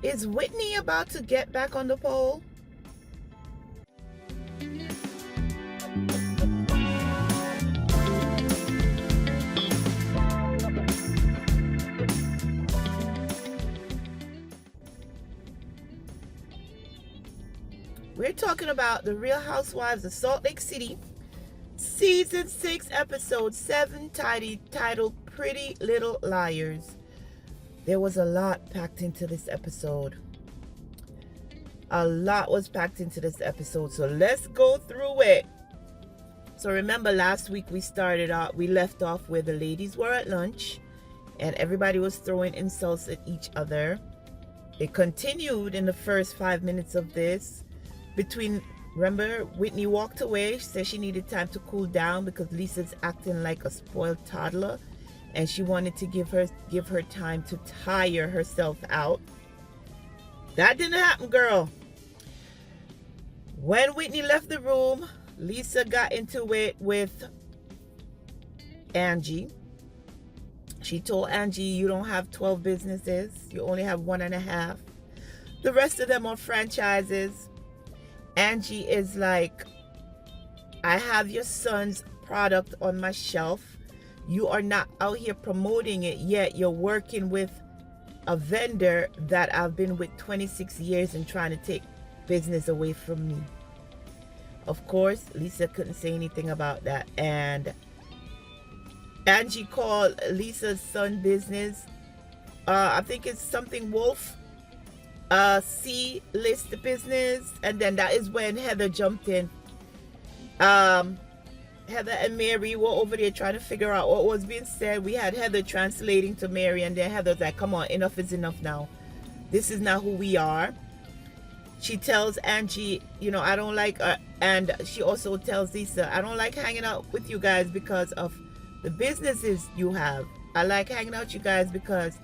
Is Whitney about to get back on the pole? We're talking about the Real Housewives of Salt Lake City, Season 6, Episode 7, titled Pretty Little Liars. There was a lot packed into this episode. A lot was packed into this episode, so let's go through it. So remember last week we left off where the ladies were at lunch and everybody was throwing insults at each other. It continued in the first 5 minutes of this. Remember, Whitney walked away. She said she needed time to cool down because Lisa's acting like a spoiled toddler and she wanted to give her time to tire herself out. That didn't happen, girl. When Whitney left the room, Lisa got into it with Angie. She told Angie, you don't have 12 businesses. You only have 1.5. The rest of them are franchises. Angie is like, I have your son's product on my shelf. You are not out here promoting it yet. You're working with a vendor that I've been with 26 years and trying to take business away from me. Of course, Lisa couldn't say anything about that. And Angie called Lisa's son business, I think it's something Wolf, C-list business. And then that is when Heather jumped in. Heather and Mary were over there trying to figure out what was being said. We had Heather translating to Mary, and then Heather's like, come on, enough is enough now. This is not who we are. She tells Angie, I don't like, and she also tells Lisa, I don't like hanging out with you guys because of the businesses you have. I like hanging out with you guys because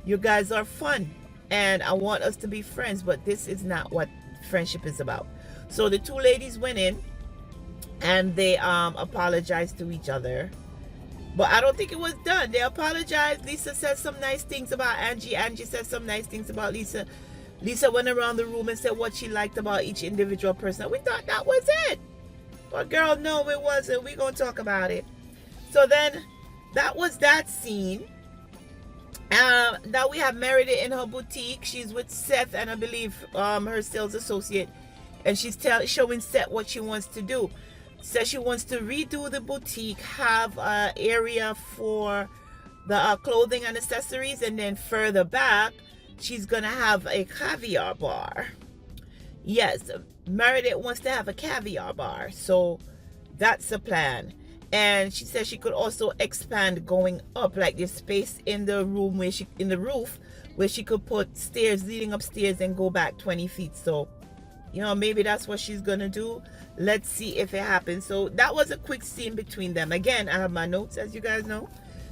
you guys are fun and I want us to be friends, but this is not what friendship is about. So the two ladies went in and they apologized to each other, but I don't think it was done. They apologized. Lisa said some nice things about Angie. Angie said some nice things about Lisa. Lisa went around the room and said what she liked about each individual person. We thought that was it, but girl, no, it wasn't. We're gonna talk about it. So then that was that scene. Now we have Meredith in her boutique. She's with Seth and I believe her sales associate, and she's showing Seth what she wants to do. Says she wants to redo the boutique, have an area for the clothing and accessories, and then further back she's gonna have a caviar bar. Yes, Meredith wants to have a caviar bar, so that's the plan. And she says she could also expand going up, like there's space in the room in the roof where she could put stairs leading upstairs and go back 20 feet. So maybe that's what she's gonna do. Let's see if it happens. So that was a quick scene between them. Again, I have my notes, as you guys know,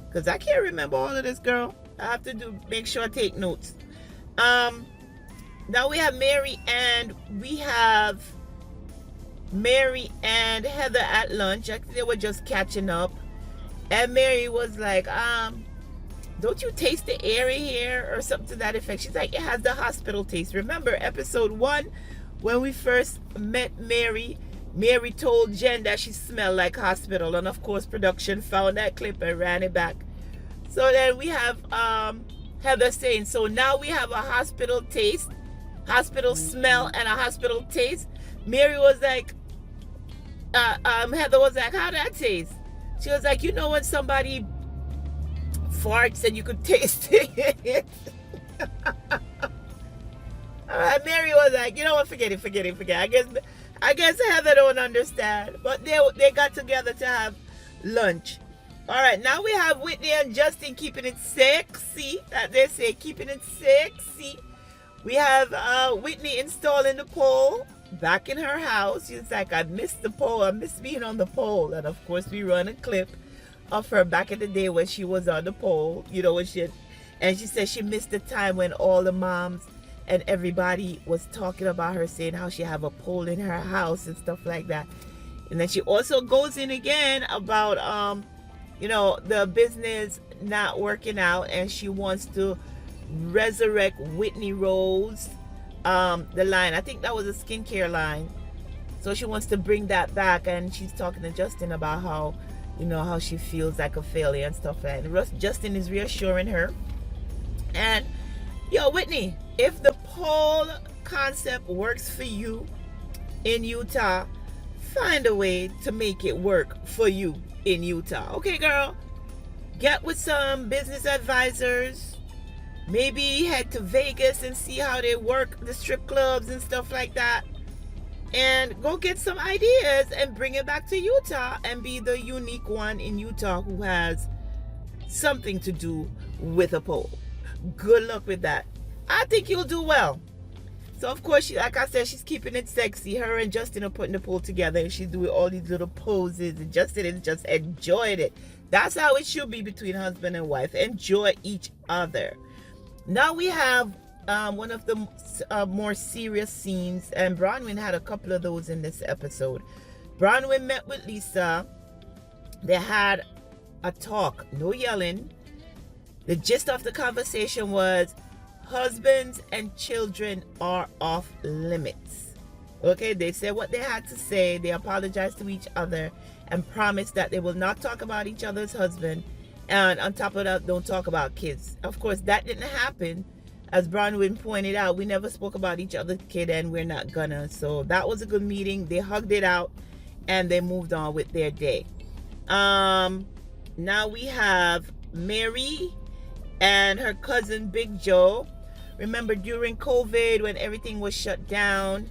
because I can't remember all of this, girl. I have to make sure I take notes. Now we have Mary and Heather at lunch. I think they were just catching up, and Mary was like, don't you taste the air in here or something to that effect? She's like, it has the hospital taste. Remember episode 1 when we first met Mary told Jen that she smelled like hospital, and of course production found that clip and ran it back. So then we have Heather saying, so now we have a hospital taste, hospital smell, and a hospital taste. Mary was like, Heather was like, how that taste? She was like, when somebody farts and you could taste it. Mary was like, forget it. I guess Heather don't understand. But they got together to have lunch. All right, now we have Whitney and Justin keeping it sexy. That they say, keeping it sexy. We have Whitney installing the pole back in her house. She's like, I missed the pole. I miss being on the pole. And of course, we run a clip of her back in the day when she was on the pole. And she said she missed the time when all the moms and everybody was talking about her, saying how she have a pole in her house and stuff like that. And then she also goes in again about the business not working out, and she wants to resurrect Whitney Rose, the line. I think that was a skincare line. So she wants to bring that back, and she's talking to Justin about how, how she feels like a failure and stuff like that. Justin is reassuring her. And, Whitney, if the pole concept works for you in Utah, find a way to make it work for you in Utah. Okay, girl? Get with some business advisors. Maybe head to Vegas and see how they work the strip clubs and stuff like that. And go get some ideas and bring it back to Utah and be the unique one in Utah who has something to do with a pole. Good luck with that. I think you'll do well. So, of course, like I said, she's keeping it sexy. Her and Justin are putting the pole together, and she's doing all these little poses, and Justin is just enjoying it. That's how it should be between husband and wife. Enjoy each other. Now we have one of the more serious scenes, and Bronwyn had a couple of those in this episode. Bronwyn met with Lisa. They had a talk, no yelling. The gist of the conversation was husbands and children are off limits. Okay, they said what they had to say. They apologized to each other and promised that they will not talk about each other's husband. And on top of that, don't talk about kids. Of course, that didn't happen. As Bronwyn pointed out, we never spoke about each other's kid, and we're not gonna. So that was a good meeting. They hugged it out and they moved on with their day. Now we have Mary and her cousin Big Joe. Remember, during COVID, when everything was shut down,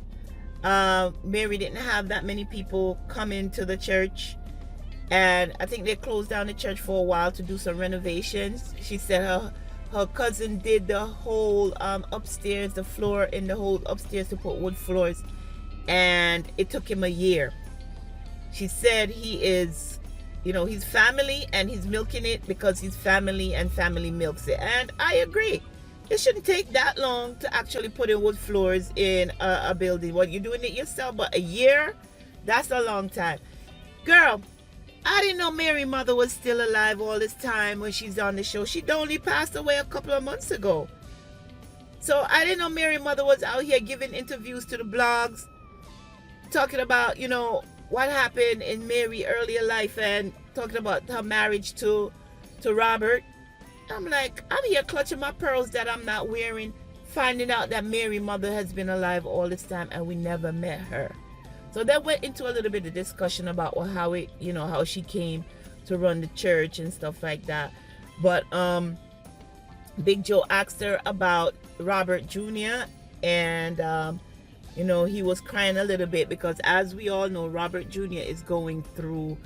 Mary didn't have that many people come into the church, and I think they closed down the church for a while to do some renovations. She said her cousin did the whole upstairs, the floor in the whole upstairs to put wood floors, and it took him a year. She said he is, he's family and he's milking it because he's family and family milks it. And I agree. It shouldn't take that long to actually put in wood floors in a building. What, you're doing it yourself, but a year? That's a long time. Girl, I didn't know Mary's mother was still alive all this time when she's on the show. She'd only passed away a couple of months ago. So I didn't know Mary's mother was out here giving interviews to the blogs, talking about, what happened in Mary's earlier life and talking about her marriage to Robert. I'm like, I'm here clutching my pearls that I'm not wearing, finding out that Mary's mother has been alive all this time and we never met her. So that went into a little bit of discussion about how she came to run the church and stuff like that. But Big Joe asked her about Robert Jr. and he was crying a little bit because, as we all know, Robert Jr. is going through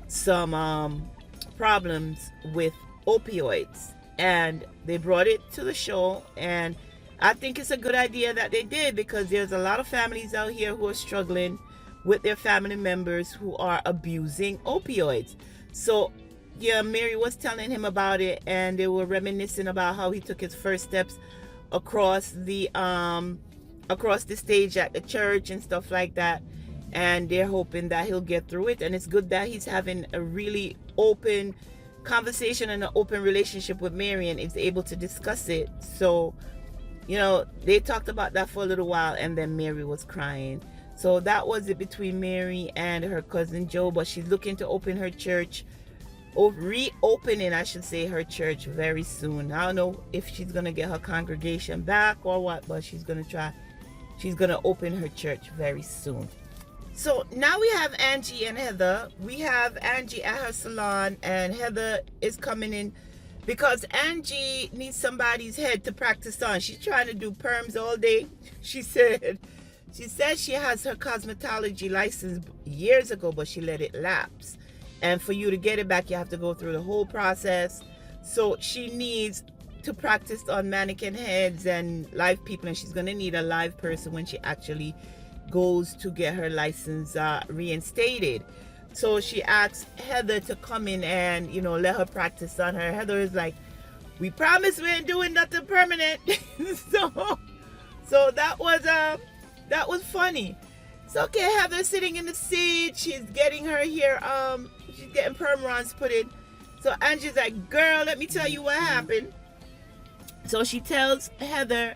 some problems with opioids, and they brought it to the show, and I think it's a good idea that they did, because there's a lot of families out here who are struggling with their family members who are abusing opioids. So Mary was telling him about it, and they were reminiscing about how he took his first steps across the stage at the church and stuff like that, and they're hoping that he'll get through it. And it's good that he's having a really open conversation and an open relationship with Mary and is able to discuss it. So they talked about that for a little while, and then Mary was crying. So that was it between Mary and her cousin Joe, but she's looking to open her church, reopening, I should say, her church very soon. I don't know if she's gonna get her congregation back or what, but she's gonna try. She's gonna open her church very soon. So now we have Angie and Heather. We have Angie at her salon, and Heather is coming in because Angie needs somebody's head to practice on. She's trying to do perms all day. She said she has her cosmetology license years ago, but she let it lapse. And for you to get it back, you have to go through the whole process. So she needs to practice on mannequin heads and live people, and she's going to need a live person when she actually goes to get her license reinstated. So she asked Heather to come in and let her practice on her. Heather is like, we promise we ain't doing nothing permanent. so that was funny. So okay, Heather's sitting in the seat, she's getting her hair she's getting perm ronds put in. So Angie's like, girl, let me tell you what happened. So she tells Heather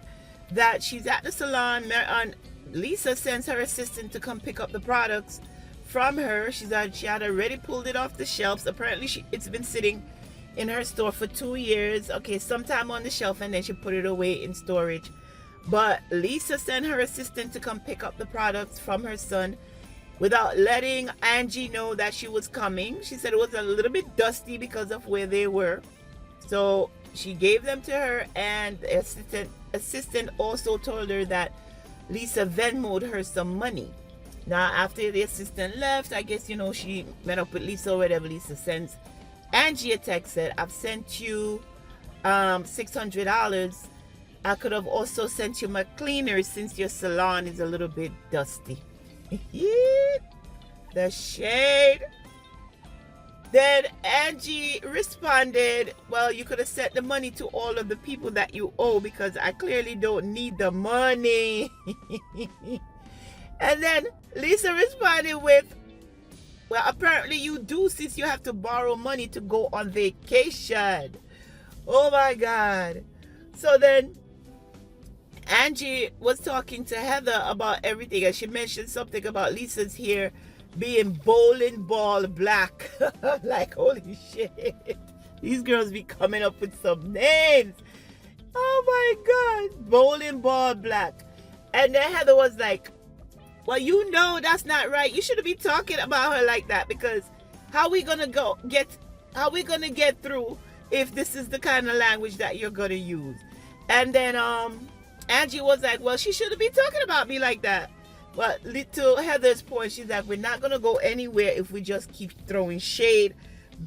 that she's at the salon. Lisa sends her assistant to come pick up the products from her. She had already pulled it off the shelves. Apparently it's been sitting in her store for 2 years. Okay, sometime on the shelf, and then she put it away in storage. But Lisa sent her assistant to come pick up the products from her son without letting Angie know that she was coming. She said it was a little bit dusty because of where they were. So she gave them to her, and the assistant also told her that Lisa Venmo'd her some money. Now, after the assistant left, I guess, she met up with Lisa or whatever. Lisa sends Angie a text, said, I've sent you $600. I could have also sent you my cleaner since your salon is a little bit dusty. The shade. Then Angie responded, well, you could have sent the money to all of the people that you owe because I clearly don't need the money. And then Lisa responded with, well, apparently you do, since you have to borrow money to go on vacation. Oh my God. So then Angie was talking to Heather about everything, and she mentioned something about Lisa's hair being bowling ball black. I'm like, holy shit. These girls be coming up with some names. Oh my God. Bowling ball black. And then Heather was like, well, that's not right. You shouldn't be talking about her like that, because how we gonna get through if this is the kind of language that you're gonna use? And then Angie was like, well, she shouldn't be talking about me like that. But to Heather's point, she's like, we're not going to go anywhere if we just keep throwing shade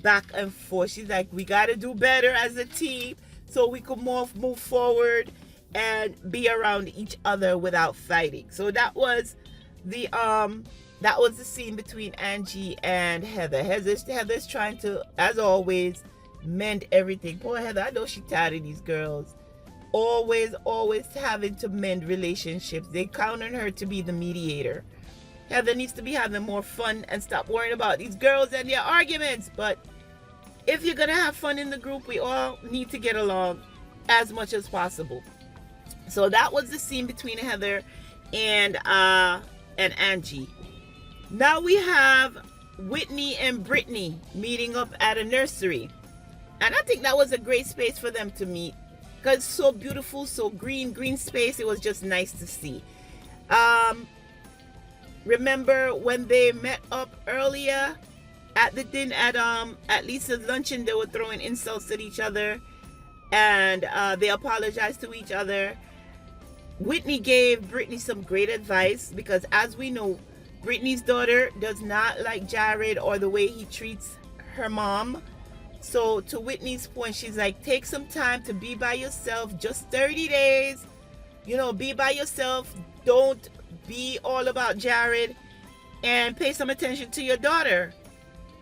back and forth. She's like, we got to do better as a team so we could move forward and be around each other without fighting. So that was the scene between Angie and Heather. Heather's trying to, as always, mend everything. Poor Heather, I know she's tired of these girls. Always having to mend relationships. They count on her to be the mediator. Heather needs to be having more fun and stop worrying about these girls and their arguments. But if you're gonna have fun in the group, we all need to get along as much as possible. So that was the scene between Heather and Angie. Now we have Whitney and Brittany meeting up at a nursery, and I think that was a great space for them to meet. Because it's so beautiful, so green space. It was just nice to see. Remember when they met up earlier at the dinner at Lisa's luncheon? They were throwing insults at each other, and they apologized to each other. Whitney gave Brittany some great advice, because as we know, Brittany's daughter does not like Jared or the way he treats her mom. So to Whitney's point, she's like, take some time to be by yourself, just 30 days, be by yourself. Don't be all about Jared, and pay some attention to your daughter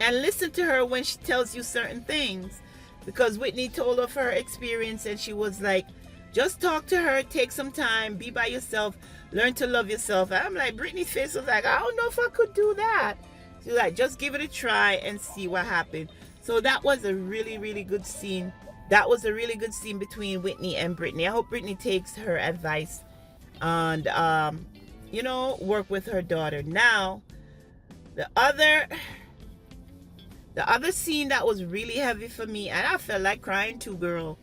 and listen to her when she tells you certain things, because Whitney told of her experience, and she was like, just talk to her, take some time, be by yourself, learn to love yourself. And I'm like, Brittany's face was like, I don't know if I could do that. She's like, just give it a try and see what happens. So that was a really, really good scene. That was a really good scene between Whitney and Brittany. I hope Brittany takes her advice and, work with her daughter. Now, the other scene that was really heavy for me, and I felt like crying too, girl,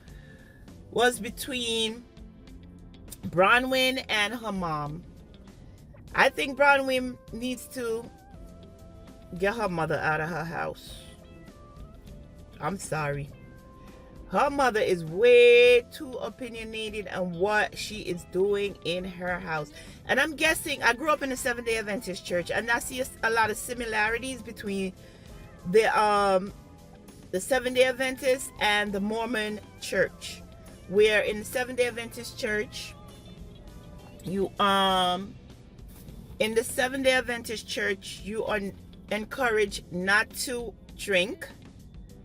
was between Bronwyn and her mom. I think Bronwyn needs to get her mother out of her house. I'm sorry. Her mother is way too opinionated on what she is doing in her house. And I'm guessing, I grew up in a Seventh-day Adventist church, and I see a lot of similarities between the Seventh-day Adventist and the Mormon church. Where in the Seventh-day Adventist church, you are encouraged not to drink,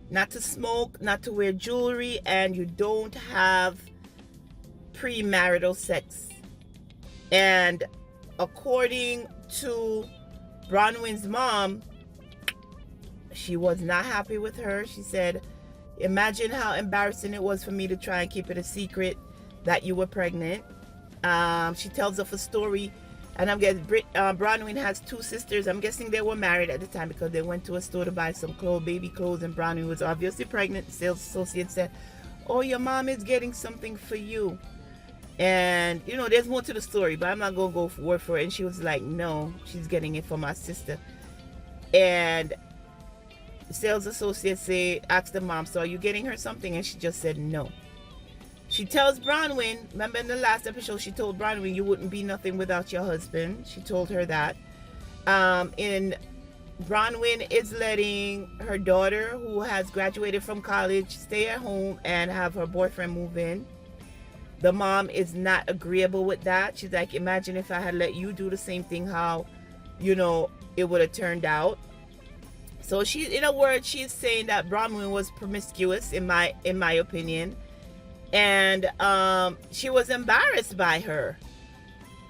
not to smoke, not to wear jewelry, and you don't have premarital sex. And according to Bronwyn's mom, she was not happy with her. She said, imagine how embarrassing it was for me to try and keep it a secret. that you were pregnant. She tells of a story, and I'm guessing Bronwyn has two sisters. I'm guessing they were married at the time because they went to a store to buy some baby clothes, and Bronwyn was obviously pregnant. The sales associate said, "Oh, your mom is getting something for you." And you know, there's more to the story, but I'm not gonna go word for it. And she was like, "No, she's getting it for my sister." And the sales associate asked the mom, "So are you getting her something?" And she just said no. She tells Bronwyn, remember in the last episode, she told Bronwyn, "You wouldn't be nothing without your husband." She told her that. And Bronwyn is letting her daughter, who has graduated from college, stay at home and have her boyfriend move in. The mom is not agreeable with that. She's like, "Imagine if I had let you do the same thing, how, you know, it would have turned out." So she, in a word, she's saying that Bronwyn was promiscuous, in my opinion. And she was embarrassed by her.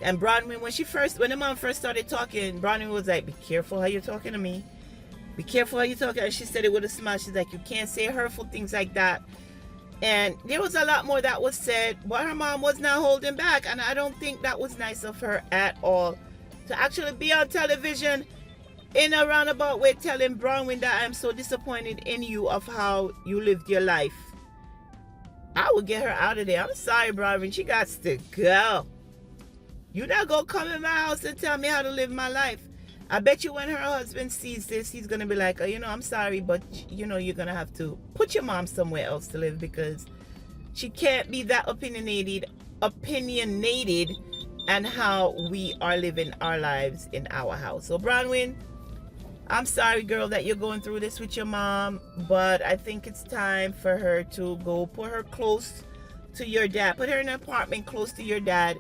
And Bronwyn, when the mom first started talking, Bronwyn was like, "Be careful how you're talking to me. Be careful how you're talking." And she said it with a smile. She's like, "You can't say hurtful things like that." And there was a lot more that was said, but her mom was not holding back. And I don't think that was nice of her at all, to actually be on television in a roundabout way telling Bronwyn that "I'm so disappointed in you of how you lived your life." I would get her out of there. I'm sorry, Bronwyn. She got to go. You're not going to come in my house and tell me how to live my life. I bet you when her husband sees this, he's going to be like, "You know, I'm sorry, but, you know, you're going to have to put your mom somewhere else to live, because she can't be that opinionated and how we are living our lives in our house." So, Bronwyn, I'm sorry, girl, that you're going through this with your mom, but I think it's time for her to go put her close to your dad. Put her in an apartment close to your dad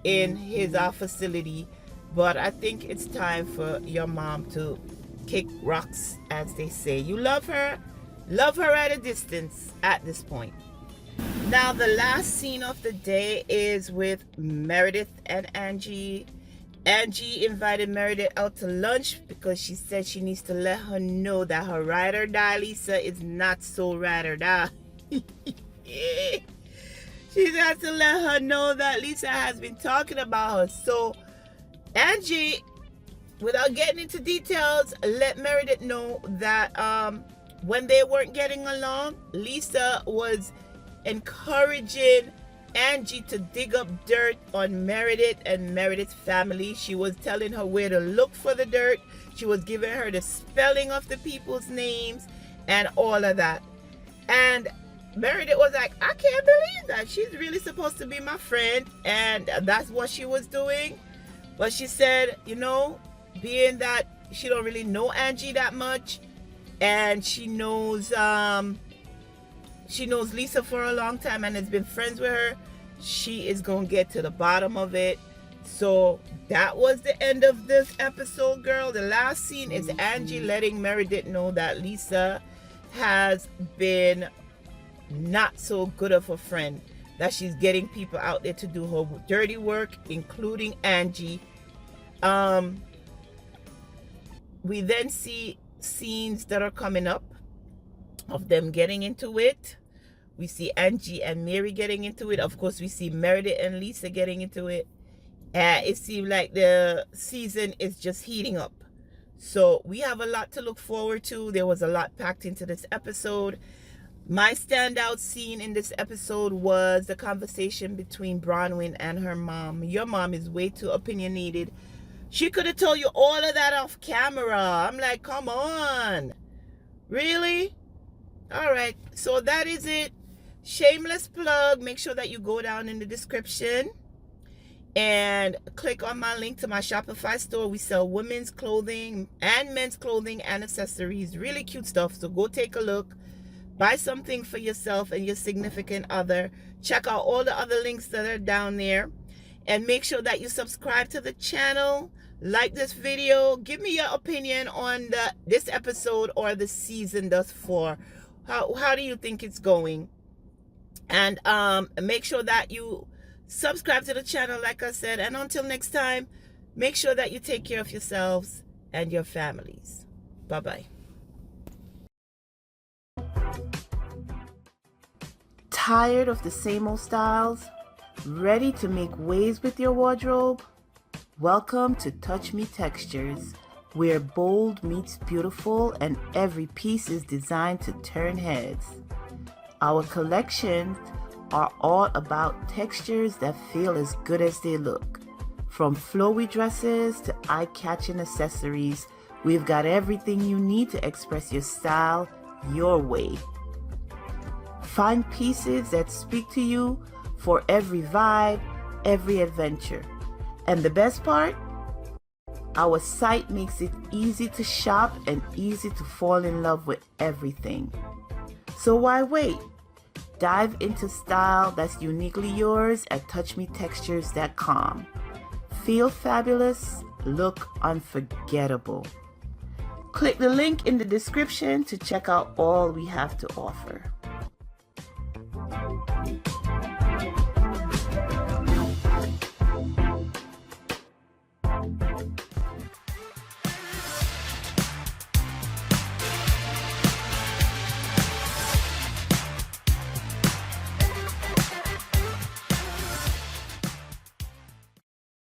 in his facility. But I think it's time for your mom to kick rocks, as they say. You love her at a distance at this point. Now, the last scene of the day is with Meredith and Angie. Angie invited Meredith out to lunch because she said she needs to let her know that her ride or die Lisa is not so ride or die. She has to let her know that Lisa has been talking about her. So Angie, without getting into details, let Meredith know that when they weren't getting along, Lisa was encouraging Angie to dig up dirt on Meredith and Meredith's family. She was telling her where to look for the dirt. She was giving her the spelling of the people's names and all of that. And Meredith was like, "I can't believe that. She's really supposed to be my friend." And that's what she was doing. But she said, you know, being that she don't really know Angie that much, and she knows Lisa for a long time and has been friends with her, she is gonna get to the bottom of it. So that was the end of this episode, girl. The last scene is Angie letting Meredith know that Lisa has been not so good of a friend, that she's getting people out there to do her dirty work, including Angie. We then see scenes that are coming up of them getting into it. We see Angie and Mary getting into it. Of course, we see Meredith and Lisa getting into it. It seems like the season is just heating up. So we have a lot to look forward to. There was a lot packed into this episode. My standout scene in this episode was the conversation between Bronwyn and her mom. Your mom is way too opinionated. She could have told you all of that off camera. I'm like, come on. Really? All right. So that is it. Shameless plug. Make sure that you go down in the description and click on my link to my Shopify store. We sell women's clothing and men's clothing and accessories. Really cute stuff. So go take a look. Buy something for yourself and your significant other. Check out all the other links that are down there. And make sure that you subscribe to the channel. Like this video. Give me your opinion on this episode or the season thus far. How do you think it's going? And make sure that you subscribe to the channel, like I said. And until next time, make sure that you take care of yourselves and your families. Bye-bye. Tired of the same old styles? Ready to make waves with your wardrobe? Welcome to Touch Me Textures, where bold meets beautiful and every piece is designed to turn heads. Our collections are all about textures that feel as good as they look. From flowy dresses to eye-catching accessories, we've got everything you need to express your style your way. Find pieces that speak to you for every vibe, every adventure. And the best part? Our site makes it easy to shop and easy to fall in love with everything. So why wait? Dive into style that's uniquely yours at touchmetextures.com. Feel fabulous, look unforgettable. Click the link in the description to check out all we have to offer.